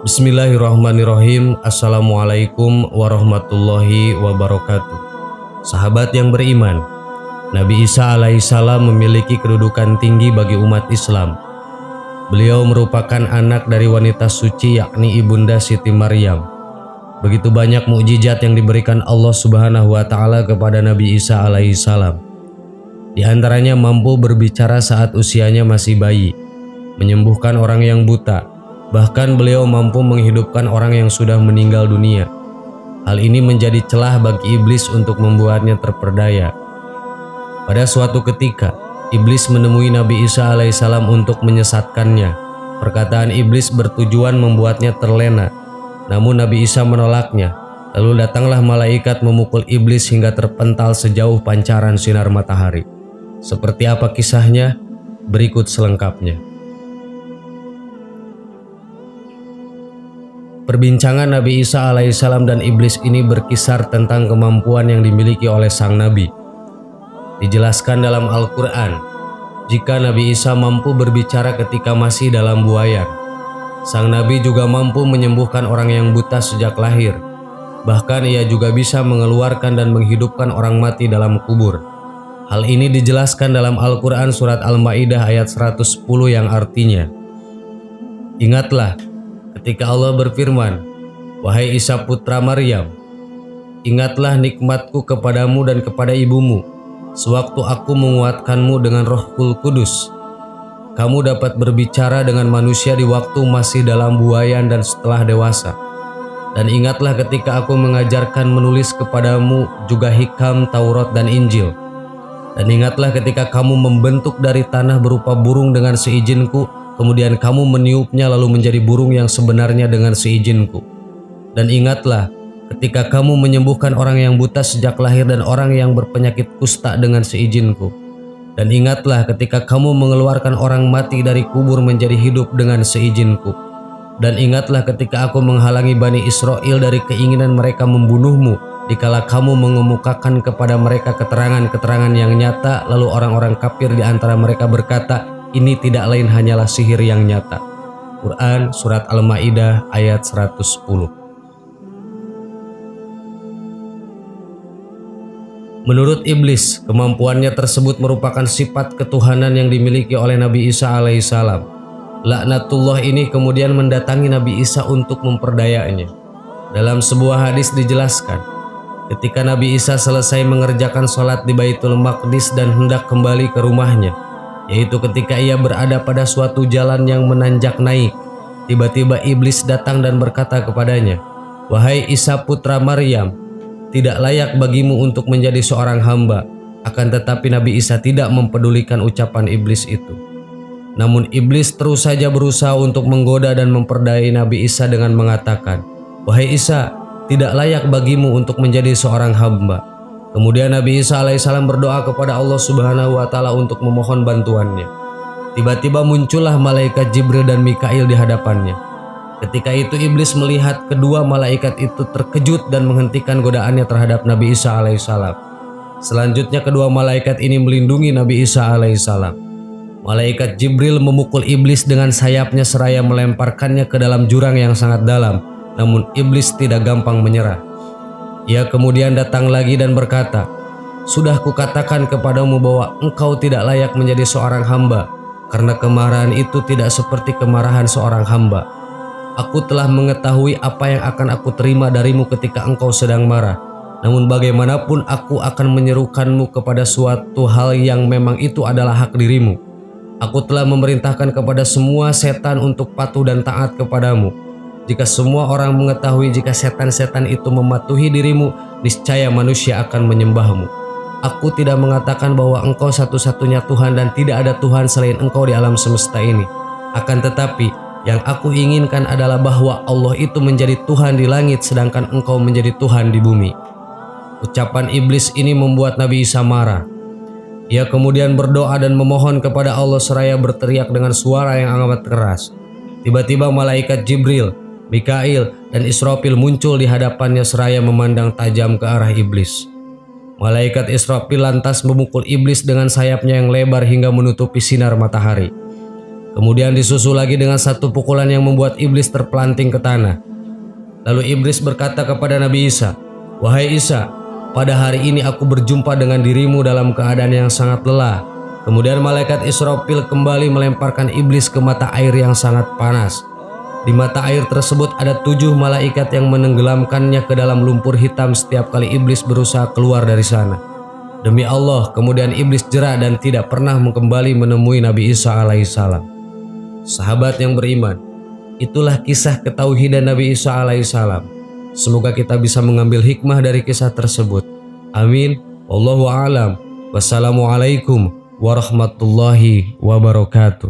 Bismillahirrahmanirrahim. Assalamualaikum warahmatullahi wabarakatuh. Sahabat yang beriman, Nabi Isa alaihissalam memiliki kedudukan tinggi bagi umat Islam. Beliau merupakan anak dari wanita suci, yakni Ibunda Siti Maryam. Begitu banyak mukjizat yang diberikan Allah Subhanahu wa taala kepada Nabi Isa alaihissalam. Di antaranya mampu berbicara saat usianya masih bayi, menyembuhkan orang yang buta. Bahkan beliau mampu menghidupkan orang yang sudah meninggal dunia. Hal ini menjadi celah bagi iblis untuk membuatnya terperdaya. Pada suatu ketika, iblis menemui Nabi Isa alaihissalam untuk menyesatkannya. Perkataan iblis bertujuan membuatnya terlena. Namun Nabi Isa menolaknya. Lalu datanglah malaikat memukul iblis hingga terpental sejauh pancaran sinar matahari. Seperti apa kisahnya? Berikut selengkapnya. Perbincangan Nabi Isa alaihissalam dan iblis ini berkisar tentang kemampuan yang dimiliki oleh sang Nabi. Dijelaskan dalam Al-Quran, jika Nabi Isa mampu berbicara ketika masih dalam buayan. Sang Nabi juga mampu menyembuhkan orang yang buta sejak lahir. Bahkan ia juga bisa mengeluarkan dan menghidupkan orang mati dalam kubur. Hal ini dijelaskan dalam Al-Quran surat Al-Ma'idah ayat 110 yang artinya, "Ingatlah ketika Allah berfirman, wahai Isa putra Maryam, ingatlah nikmatku kepadamu dan kepada ibumu, sewaktu aku menguatkanmu dengan Rohul Kudus. Kamu dapat berbicara dengan manusia di waktu masih dalam buayan dan setelah dewasa. Dan ingatlah ketika aku mengajarkan menulis kepadamu juga hikam, Taurat dan Injil. Dan ingatlah ketika kamu membentuk dari tanah berupa burung dengan seizinku, kemudian kamu meniupnya lalu menjadi burung yang sebenarnya dengan seizinku. Dan ingatlah ketika kamu menyembuhkan orang yang buta sejak lahir dan orang yang berpenyakit kusta dengan seizinku. Dan ingatlah ketika kamu mengeluarkan orang mati dari kubur menjadi hidup dengan seizinku. Dan ingatlah ketika aku menghalangi Bani Israel dari keinginan mereka membunuhmu, dikala kamu mengemukakan kepada mereka keterangan-keterangan yang nyata, lalu orang-orang kafir di antara mereka berkata, ini tidak lain hanyalah sihir yang nyata." Quran surat Al-Ma'idah ayat 110. Menurut iblis, kemampuannya tersebut merupakan sifat ketuhanan yang dimiliki oleh Nabi Isa alaihissalam. Laknatullah ini kemudian mendatangi Nabi Isa untuk memperdayanya. Dalam sebuah hadis dijelaskan, ketika Nabi Isa selesai mengerjakan sholat di Baitul Maqdis dan hendak kembali ke rumahnya, yaitu ketika ia berada pada suatu jalan yang menanjak naik, tiba-tiba iblis datang dan berkata kepadanya, "Wahai Isa putra Maryam, tidak layak bagimu untuk menjadi seorang hamba." Akan tetapi Nabi Isa tidak mempedulikan ucapan iblis itu. Namun iblis terus saja berusaha untuk menggoda dan memperdayai Nabi Isa dengan mengatakan, "Wahai Isa, tidak layak bagimu untuk menjadi seorang hamba." Kemudian Nabi Isa alaihissalam berdoa kepada Allah Subhanahu wa taala untuk memohon bantuannya. Tiba-tiba muncullah malaikat Jibril dan Mikail di hadapannya. Ketika itu iblis melihat kedua malaikat itu terkejut dan menghentikan godaannya terhadap Nabi Isa alaihissalam. Selanjutnya kedua malaikat ini melindungi Nabi Isa alaihissalam. Malaikat Jibril memukul iblis dengan sayapnya seraya melemparkannya ke dalam jurang yang sangat dalam. Namun iblis tidak gampang menyerah. Ia kemudian datang lagi dan berkata, "Sudah kukatakan kepadamu bahwa engkau tidak layak menjadi seorang hamba, karena kemarahan itu tidak seperti kemarahan seorang hamba. Aku telah mengetahui apa yang akan aku terima darimu ketika engkau sedang marah. Namun bagaimanapun aku akan menyerukanmu kepada suatu hal yang memang itu adalah hak dirimu. Aku telah memerintahkan kepada semua setan untuk patuh dan taat kepadamu. Jika semua orang mengetahui jika setan-setan itu mematuhi dirimu, niscaya manusia akan menyembahmu. Aku tidak mengatakan bahwa engkau satu-satunya Tuhan dan tidak ada Tuhan selain engkau di alam semesta ini. Akan tetapi, yang aku inginkan adalah bahwa Allah itu menjadi Tuhan di langit sedangkan engkau menjadi Tuhan di bumi." Ucapan iblis ini membuat Nabi Isa marah. Ia kemudian berdoa dan memohon kepada Allah seraya berteriak dengan suara yang amat keras. Tiba-tiba malaikat Jibril, Mikail, dan Israfil muncul di hadapannya seraya memandang tajam ke arah iblis. Malaikat Israfil lantas memukul iblis dengan sayapnya yang lebar hingga menutupi sinar matahari. Kemudian disusul lagi dengan satu pukulan yang membuat iblis terpelanting ke tanah. Lalu iblis berkata kepada Nabi Isa, "Wahai Isa, pada hari ini aku berjumpa dengan dirimu dalam keadaan yang sangat lelah." Kemudian malaikat Israfil kembali melemparkan iblis ke mata air yang sangat panas. Di mata air tersebut ada 7 malaikat yang menenggelamkannya ke dalam lumpur hitam setiap kali iblis berusaha keluar dari sana. Demi Allah, kemudian iblis jera dan tidak pernah kembali menemui Nabi Isa alaihissalam. Sahabat yang beriman, itulah kisah ketauhidan Nabi Isa alaihissalam. Semoga kita bisa mengambil hikmah dari kisah tersebut. Amin. Wallahu a'lam. Wassalamualaikum warahmatullahi wabarakatuh.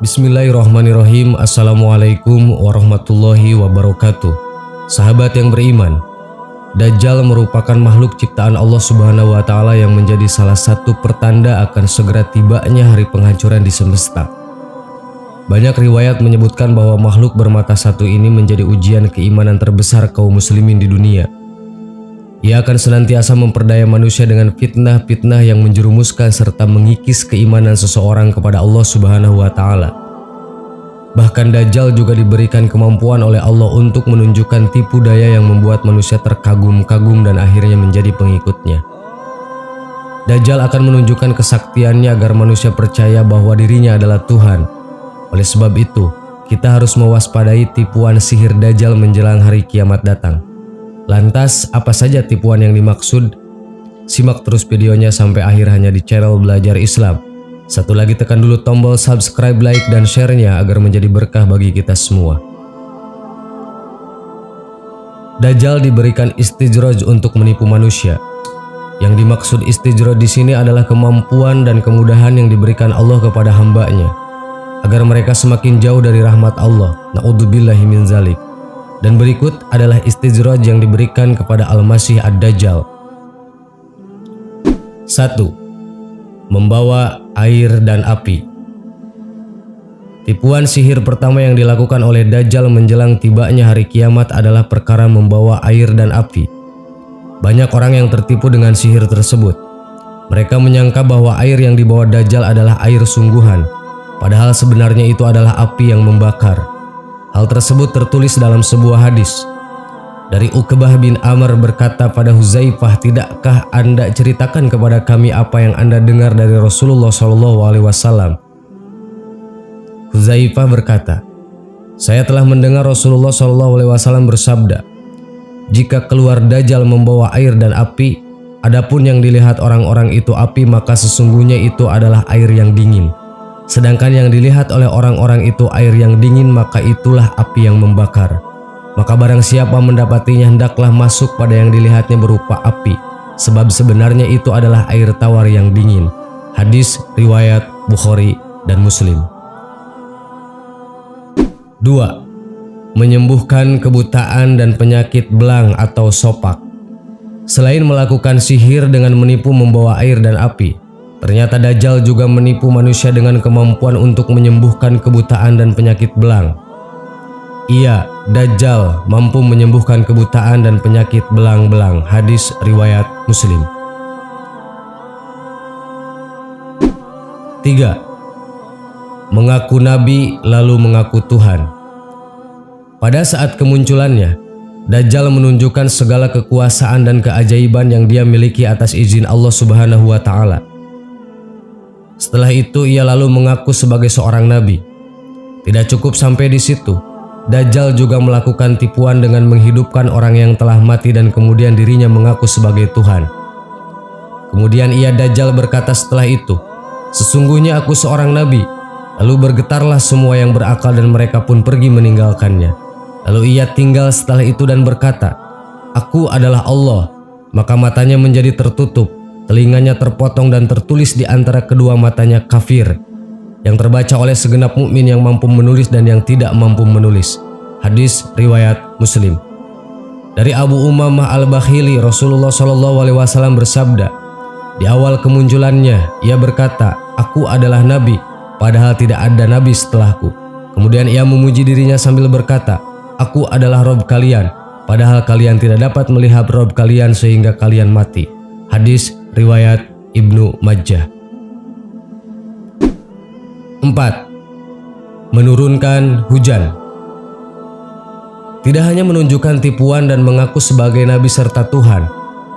Bismillahirrahmanirrahim. Assalamualaikum warahmatullahi wabarakatuh. Sahabat yang beriman, Dajjal merupakan makhluk ciptaan Allah Subhanahu wa Ta'ala yang menjadi salah satu pertanda akan segera tibanya hari penghancuran di semesta. Banyak riwayat menyebutkan bahwa makhluk bermata satu ini menjadi ujian keimanan terbesar kaum muslimin di dunia. Ia akan senantiasa memperdaya manusia dengan fitnah-fitnah yang menjerumuskan serta mengikis keimanan seseorang kepada Allah Subhanahu wa Ta'ala. Bahkan Dajjal juga diberikan kemampuan oleh Allah untuk menunjukkan tipu daya yang membuat manusia terkagum-kagum dan akhirnya menjadi pengikutnya. Dajjal akan menunjukkan kesaktiannya agar manusia percaya bahwa dirinya adalah Tuhan. Oleh sebab itu, kita harus mewaspadai tipuan sihir Dajjal menjelang hari kiamat datang. Lantas, apa saja tipuan yang dimaksud? Simak terus videonya sampai akhir hanya di channel Belajar Islam. Satu lagi, tekan dulu tombol subscribe, like, dan share-nya agar menjadi berkah bagi kita semua. Dajjal diberikan istijraj untuk menipu manusia. Yang dimaksud istijraj di sini adalah kemampuan dan kemudahan yang diberikan Allah kepada hamba-Nya agar mereka semakin jauh dari rahmat Allah. Na'udzubillahi min zalik. Dan berikut adalah istijraj yang diberikan kepada Al-Masih Ad-Dajjal. 1. Membawa air dan api. Tipuan sihir pertama yang dilakukan oleh Dajjal menjelang tibanya hari kiamat adalah perkara membawa air dan api. Banyak orang yang tertipu dengan sihir tersebut. Mereka menyangka bahwa air yang dibawa Dajjal adalah air sungguhan, padahal sebenarnya itu adalah api yang membakar. Hal tersebut tertulis dalam sebuah hadis. Dari Uqbah bin Amr berkata pada Huzaifah, "Tidakkah Anda ceritakan kepada kami apa yang Anda dengar dari Rasulullah SAW?" Huzaifah berkata, "Saya telah mendengar Rasulullah SAW bersabda, jika keluar Dajjal membawa air dan api, adapun yang dilihat orang-orang itu api, maka sesungguhnya itu adalah air yang dingin. Sedangkan yang dilihat oleh orang-orang itu air yang dingin, maka itulah api yang membakar. Maka barang siapa mendapatinya hendaklah masuk pada yang dilihatnya berupa api, sebab sebenarnya itu adalah air tawar yang dingin." Hadis riwayat Bukhari dan Muslim. 2. Menyembuhkan kebutaan dan penyakit belang atau sopak. Selain melakukan sihir dengan menipu membawa air dan api, ternyata Dajjal juga menipu manusia dengan kemampuan untuk menyembuhkan kebutaan dan penyakit belang. Ia, Dajjal, mampu menyembuhkan kebutaan dan penyakit belang-belang. Hadis riwayat Muslim. 3. Mengaku nabi lalu mengaku Tuhan. Pada saat kemunculannya, Dajjal menunjukkan segala kekuasaan dan keajaiban yang dia miliki atas izin Allah Subhanahu wa Ta'ala. Setelah itu ia lalu mengaku sebagai seorang nabi. Tidak cukup sampai di situ, Dajjal juga melakukan tipuan dengan menghidupkan orang yang telah mati dan kemudian dirinya mengaku sebagai Tuhan. Kemudian ia, Dajjal, berkata setelah itu, "Sesungguhnya aku seorang nabi." Lalu bergetarlah semua yang berakal dan mereka pun pergi meninggalkannya. Lalu ia tinggal setelah itu dan berkata, "Aku adalah Allah." Maka matanya menjadi tertutup, telinganya terpotong dan tertulis di antara kedua matanya kafir, yang terbaca oleh segenap mukmin yang mampu menulis dan yang tidak mampu menulis. Hadis riwayat Muslim. Dari Abu Umamah Al-Bakhili, Rasulullah SAW bersabda, di awal kemunculannya ia berkata, "Aku adalah nabi, padahal tidak ada nabi setelahku." Kemudian ia memuji dirinya sambil berkata, "Aku adalah Rob kalian, padahal kalian tidak dapat melihat Rob kalian sehingga kalian mati." Hadis riwayat Ibnu Majah. 4. Menurunkan hujan. Tidak hanya menunjukkan tipuan dan mengaku sebagai nabi serta Tuhan,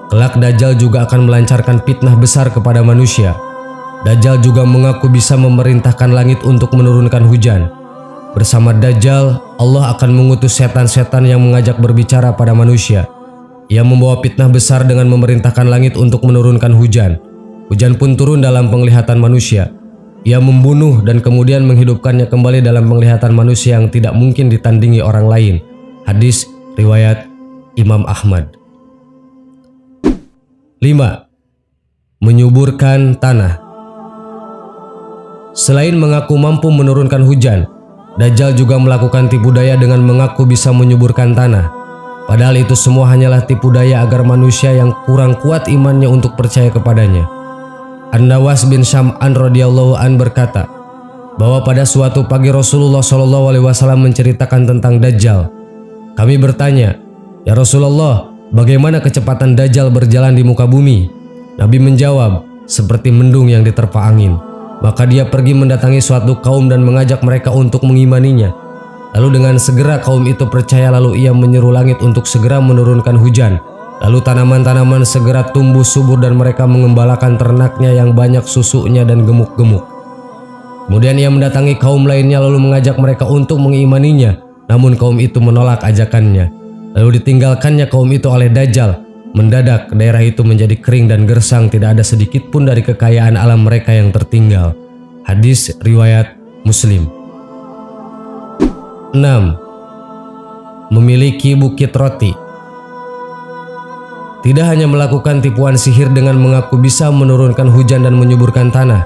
kelak Dajjal juga akan melancarkan fitnah besar kepada manusia. Dajjal juga mengaku bisa memerintahkan langit untuk menurunkan hujan. Bersama Dajjal, Allah akan mengutus setan-setan yang mengajak berbicara pada manusia. Ia membawa fitnah besar dengan memerintahkan langit untuk menurunkan hujan. Hujan pun turun dalam penglihatan manusia. Ia membunuh dan kemudian menghidupkannya kembali dalam penglihatan manusia yang tidak mungkin ditandingi orang lain. Hadis riwayat Imam Ahmad. 5. Menyuburkan tanah. Selain mengaku mampu menurunkan hujan, Dajjal juga melakukan tipu daya dengan mengaku bisa menyuburkan tanah. Padahal itu semua hanyalah tipu daya agar manusia yang kurang kuat imannya untuk percaya kepadanya. An-Nawas bin Syam'an radhiyallahu an berkata bahwa pada suatu pagi Rasulullah SAW menceritakan tentang Dajjal. Kami bertanya, "Ya Rasulullah, bagaimana kecepatan Dajjal berjalan di muka bumi?" Nabi menjawab, "Seperti mendung yang diterpa angin." Maka dia pergi mendatangi suatu kaum dan mengajak mereka untuk mengimaninya. Lalu dengan segera kaum itu percaya, lalu ia menyeru langit untuk segera menurunkan hujan. Lalu tanaman-tanaman segera tumbuh subur dan mereka mengembalakan ternaknya yang banyak susunya dan gemuk-gemuk. Kemudian ia mendatangi kaum lainnya lalu mengajak mereka untuk mengimaninya. Namun kaum itu menolak ajakannya. Lalu ditinggalkannya kaum itu oleh Dajjal. Mendadak daerah itu menjadi kering dan gersang, tidak ada sedikit pun dari kekayaan alam mereka yang tertinggal. Hadis riwayat Muslim. 6. Memiliki bukit roti. Tidak hanya melakukan tipuan sihir dengan mengaku bisa menurunkan hujan dan menyuburkan tanah.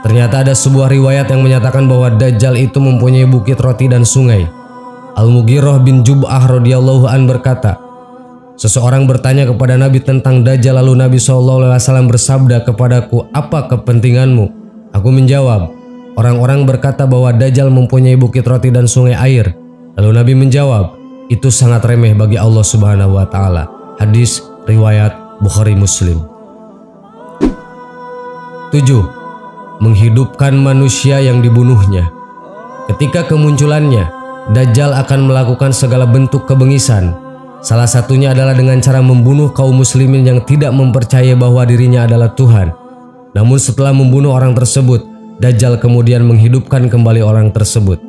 Ternyata ada sebuah riwayat yang menyatakan bahwa Dajjal itu mempunyai bukit roti dan sungai. Al-Mughirah bin Jub'ah radhiyallahu an berkata, seseorang bertanya kepada Nabi tentang Dajjal, lalu Nabi SAW bersabda kepadaku, "Apa kepentinganmu?" Aku menjawab, "Orang-orang berkata bahwa Dajjal mempunyai bukit roti dan sungai air." Lalu Nabi menjawab, "Itu sangat remeh bagi Allah Subhanahu wa Ta'ala." Hadis riwayat Bukhari Muslim. 7. Menghidupkan manusia yang dibunuhnya. Ketika kemunculannya, Dajjal akan melakukan segala bentuk kebengisan. Salah satunya adalah dengan cara membunuh kaum muslimin yang tidak mempercayai bahwa dirinya adalah Tuhan. Namun setelah membunuh orang tersebut, Dajjal kemudian menghidupkan kembali orang tersebut.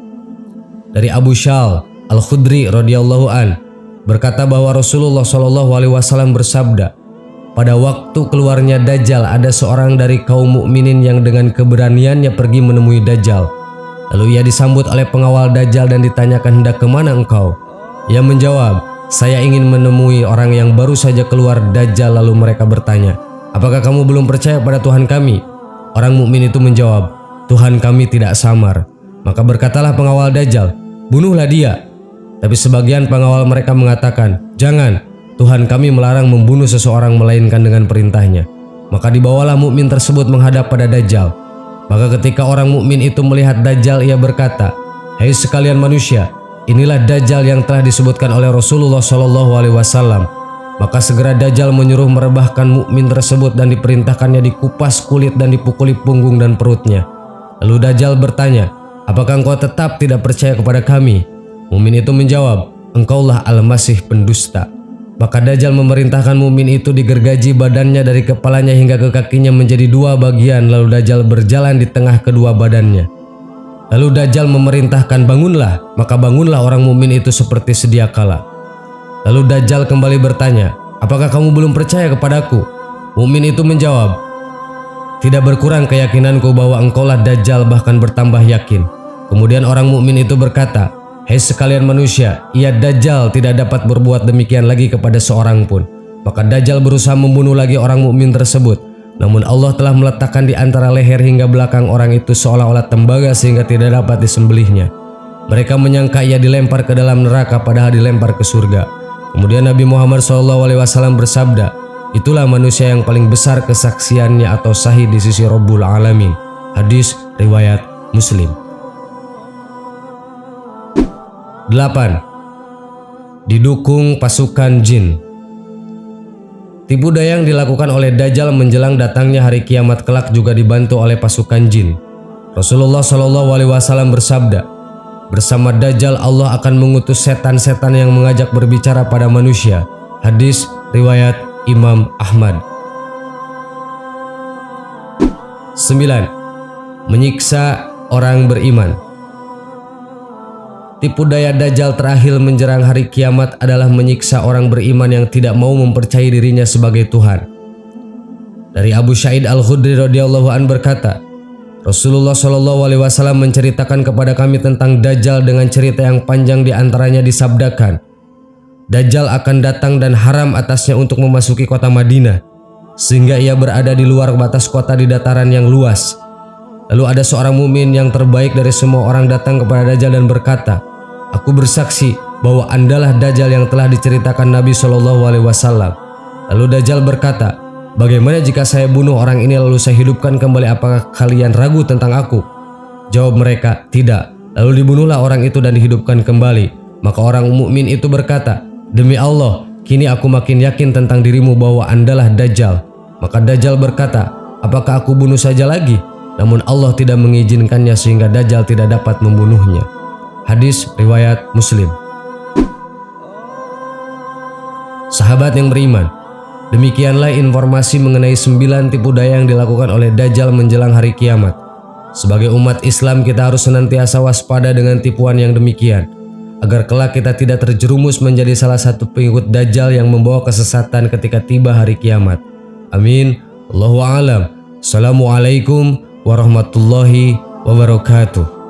Dari Abu Syal Al-Khudri radhiyallahu an berkata bahwa Rasulullah SAW bersabda, pada waktu keluarnya Dajjal ada seorang dari kaum mukminin yang dengan keberaniannya pergi menemui Dajjal. Lalu ia disambut oleh pengawal Dajjal dan ditanyakan, "Hendak kemana engkau?" Ia menjawab, "Saya ingin menemui orang yang baru saja keluar Dajjal." Lalu mereka bertanya, "Apakah kamu belum percaya pada Tuhan kami?" Orang mukmin itu menjawab, "Tuhan kami tidak samar." Maka berkatalah pengawal Dajjal, "Bunuhlah dia." Tapi sebagian pengawal mereka mengatakan, "Jangan, Tuhan kami melarang membunuh seseorang melainkan dengan perintahnya." Maka dibawalah mukmin tersebut menghadap pada Dajjal. Maka ketika orang mukmin itu melihat Dajjal, ia berkata, "Hai sekalian manusia, inilah Dajjal yang telah disebutkan oleh Rasulullah SAW." Maka segera Dajjal menyuruh merebahkan mukmin tersebut dan diperintahkannya dikupas kulit dan dipukuli punggung dan perutnya. Lalu Dajjal bertanya, "Apakah engkau tetap tidak percaya kepada kami?" Mukmin itu menjawab, "Engkaulah Al-Masih pendusta." Maka Dajjal memerintahkan mukmin itu digergaji badannya dari kepalanya hingga ke kakinya menjadi dua bagian, lalu Dajjal berjalan di tengah kedua badannya. Lalu Dajjal memerintahkan, "Bangunlah." Maka bangunlah orang mukmin itu seperti sedia kala. Lalu Dajjal kembali bertanya, "Apakah kamu belum percaya kepadaku?" Mukmin itu menjawab, "Tidak berkurang keyakinanku bahwa engkaulah Dajjal, bahkan bertambah yakin." Kemudian orang mukmin itu berkata, "Hai sekalian manusia, ia Dajjal tidak dapat berbuat demikian lagi kepada seorang pun." Maka Dajjal berusaha membunuh lagi orang mukmin tersebut. Namun Allah telah meletakkan di antara leher hingga belakang orang itu seolah-olah tembaga sehingga tidak dapat disembelihnya. Mereka menyangka ia dilempar ke dalam neraka padahal dilempar ke surga. Kemudian Nabi Muhammad SAW bersabda, "Itulah manusia yang paling besar kesaksiannya atau sahih di sisi Rabbul Alamin." Hadis riwayat Muslim. 8. Didukung pasukan jin. Tipu daya yang dilakukan oleh Dajjal menjelang datangnya hari kiamat kelak juga dibantu oleh pasukan jin. Rasulullah Shallallahu Alaihi Wasallam bersabda, bersama Dajjal Allah akan mengutus setan-setan yang mengajak berbicara pada manusia. Hadis riwayat Imam Ahmad. 9. Menyiksa orang beriman. Tipu daya Dajjal terakhir menjelang hari kiamat adalah menyiksa orang beriman yang tidak mau mempercayai dirinya sebagai Tuhan. Dari Abu Sa'id Al-Khudri radhiyallahu an berkata, Rasulullah Shallallahu Alaihi Wasallam menceritakan kepada kami tentang Dajjal dengan cerita yang panjang, di antaranya disabdakan, Dajjal akan datang dan haram atasnya untuk memasuki kota Madinah, sehingga ia berada di luar batas kota di dataran yang luas. Lalu ada seorang mukmin yang terbaik dari semua orang datang kepada Dajjal dan berkata, aku bersaksi bahwa Andalah Dajjal yang telah diceritakan Nabi Shallallahu Alaihi Wasallam. Lalu Dajjal berkata, bagaimana jika saya bunuh orang ini lalu saya hidupkan kembali, apakah kalian ragu tentang aku? Jawab mereka, tidak. Lalu dibunuhlah orang itu dan dihidupkan kembali. Maka orang mukmin itu berkata, demi Allah, kini aku makin yakin tentang dirimu bahwa Andalah Dajjal. Maka Dajjal berkata, apakah aku bunuh saja lagi? Namun Allah tidak mengizinkannya sehingga Dajjal tidak dapat membunuhnya. Hadis riwayat Muslim. Sahabat yang beriman, demikianlah informasi mengenai 9 tipu daya yang dilakukan oleh Dajjal menjelang hari kiamat. Sebagai umat Islam kita harus senantiasa waspada dengan tipuan yang demikian, agar kelak kita tidak terjerumus menjadi salah satu pengikut Dajjal yang membawa kesesatan ketika tiba hari kiamat. Amin. Allahu a'lam. Assalamualaikum warahmatullahi wabarakatuh.